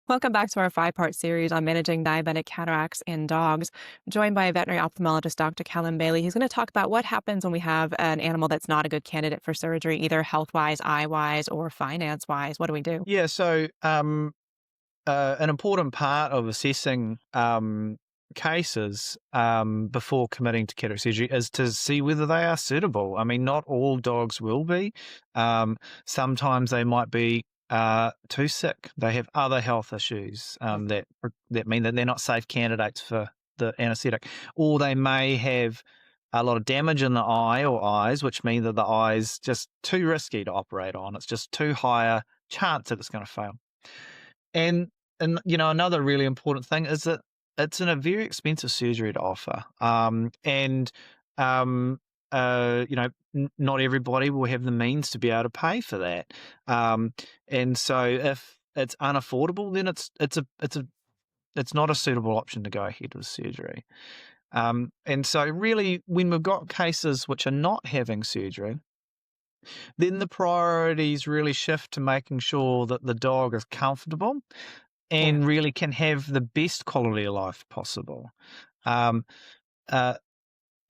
Welcome back to our five-part series on managing diabetic cataracts in dogs. Joined by veterinary ophthalmologist Dr. Kellam Bayley. He's going to talk about what happens when we have an animal that's not a good candidate for surgery, either health-wise, eye-wise, or finance-wise. What do we do? Yeah, so an important part of assessing cases before committing to cataract surgery is to see whether they are suitable. I mean, not all dogs will be. Sometimes they might be too sick. They have other health issues that mean that they're not safe candidates for the anaesthetic, or they may have a lot of damage in the eye or eyes, which mean that the eye's just too risky to operate on. It's just too high a chance that it's going to fail. And another really important thing is that it's a very expensive surgery to offer. And um, not everybody will have the means to be able to pay for that. And so if it's unaffordable, then it's not a suitable option to go ahead with surgery. And so really, when we've got cases which are not having surgery, then the priorities really shift to making sure that the dog is comfortable Yeah. and really can have the best quality of life possible. Um, uh,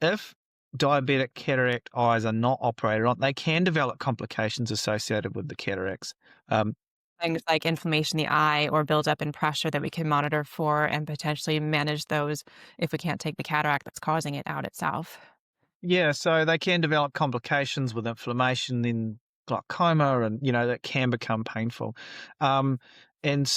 if diabetic cataract eyes are not operated on, they can develop complications associated with the cataracts. Um, Things like inflammation in the eye or buildup in pressure that we can monitor for and potentially manage those if we can't take the cataract that's causing it out itself. Yeah, so they can develop complications with inflammation in glaucoma, and that can become painful. Um, and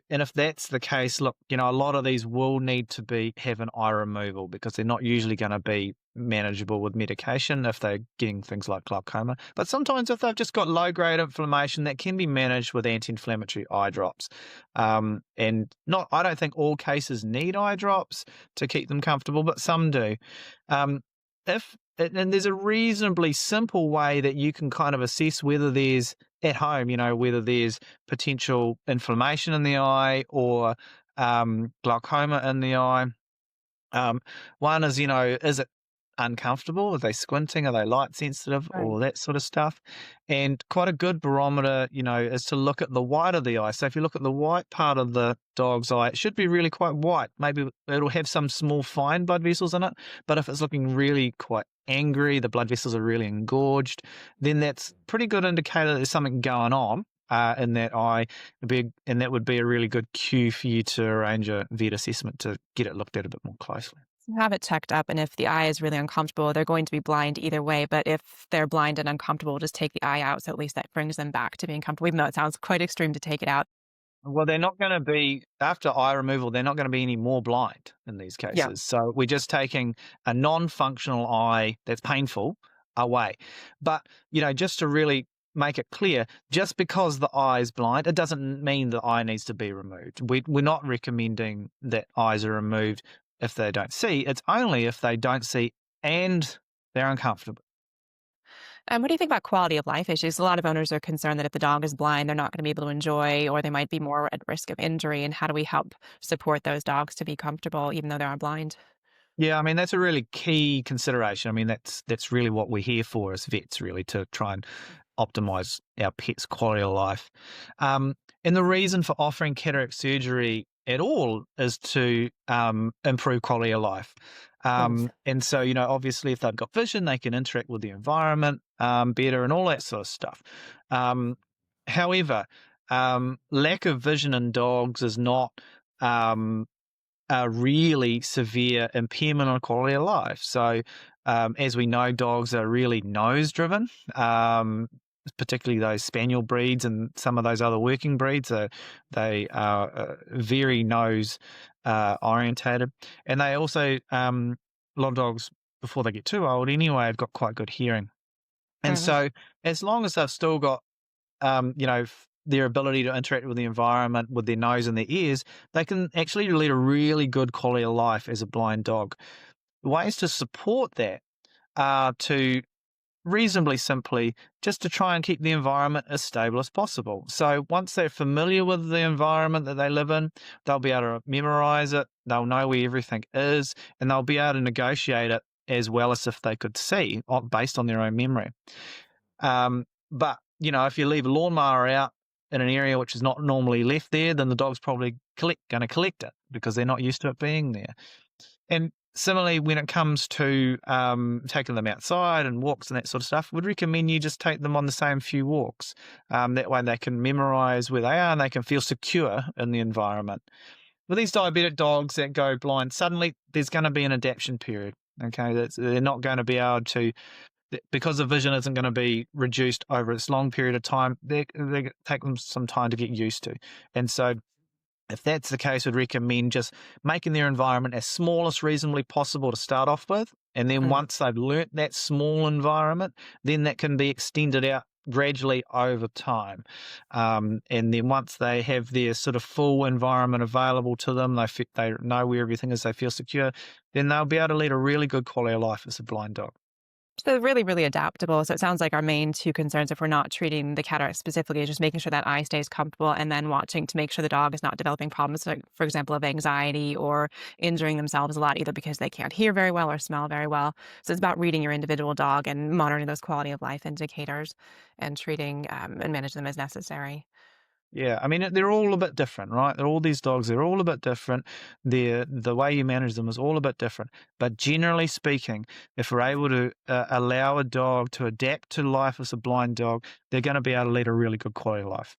if that's the case, look, a lot of these will need to have an eye removal because they're not usually going to be manageable with medication if they're getting things like glaucoma. But sometimes if they've just got low grade inflammation, that can be managed with anti-inflammatory eye drops. I don't think all cases need eye drops to keep them comfortable, but some do. Um, if and there's a reasonably simple way that you can kind of assess whether there's at home, whether there's potential inflammation in the eye or glaucoma in the eye. Um, One is, is it uncomfortable? Are they squinting? Are they light sensitive? Right. All that sort of stuff. And quite a good barometer, is to look at the white of the eye. So if you look at the white part of the dog's eye, it should be really quite white. Maybe it'll have some small fine blood vessels in it. But if it's looking really quite angry, the blood vessels are really engorged, then that's pretty good indicator that there's something going on. In that eye, and that would be a really good cue for you to arrange a vet assessment to get it looked at a bit more closely. Have it checked up, and if the eye is really uncomfortable, they're going to be blind either way, but if they're blind and uncomfortable, just take the eye out, so at least that brings them back to being comfortable, even though it sounds quite extreme to take it out. Well, they're not going to be, after eye removal, they're not going to be any more blind in these Yeah. cases. So we're just taking a non-functional eye that's painful away. But, just to really make it clear, just because the eye is blind, it doesn't mean the eye needs to be removed. We're not recommending that eyes are removed if they don't see. It's only if they don't see and they're uncomfortable. And what do you think about quality of life issues? A lot of owners are concerned that if the dog is blind, they're not going to be able to enjoy, or they might be more at risk of injury. And how do we help support those dogs to be comfortable, even though they're blind? Yeah, I mean, that's a really key consideration. I mean, that's really what we're here for as vets, really, to try and optimize our pets' quality of life. And the reason for offering cataract surgery at all is to improve quality of life. Yes. And so, obviously, if they've got vision, they can interact with the environment better and all that sort of stuff. However, lack of vision in dogs is not um, a really severe impairment on quality of life. So, as we know, dogs are really nose driven, particularly those spaniel breeds and some of those other working breeds. They are very nose orientated. And they also, a lot of dogs, before they get too old anyway, have got quite good hearing. And Mhm. so, as long as they've still got their ability to interact with the environment with their nose and their ears, they can actually lead a really good quality of life as a blind dog. Ways to support that are to reasonably simply just to try and keep the environment as stable as possible. So once they're familiar with the environment that they live in, they'll be able to memorize it, they'll know where everything is, and they'll be able to negotiate it as well as if they could see based on their own memory. But if you leave a lawnmower out in an area which is not normally left there, then the dog's probably going to collect it because they're not used to it being there. And similarly, when it comes to taking them outside and walks and that sort of stuff, would recommend you just take them on the same few walks. That way they can memorize where they are and they can feel secure in the environment. With these diabetic dogs that go blind, suddenly there's going to be an adaptation period. Okay, they're not going to be able to, because the vision isn't going to be reduced over this long period of time. They take them some time to get used to, and so if that's the case, I'd recommend just making their environment as small as reasonably possible to start off with. And then Mm. once they've learnt that small environment, then that can be extended out gradually over time. And then once they have their sort of full environment available to them, they know where everything is, they feel secure, then they'll be able to lead a really good quality of life as a blind dog. So really, really adaptable. So it sounds like our main two concerns, if we're not treating the cataract specifically, is just making sure that eye stays comfortable and then watching to make sure the dog is not developing problems, like, for example, of anxiety or injuring themselves a lot, either because they can't hear very well or smell very well. So it's about reading your individual dog and monitoring those quality of life indicators and treating and manage them as necessary. Yeah, I mean, they're all a bit different, right? They're all these dogs, they're all a bit different. The way you manage them is all a bit different. But generally speaking, if we're able to allow a dog to adapt to life as a blind dog, they're going to be able to lead a really good quality of life.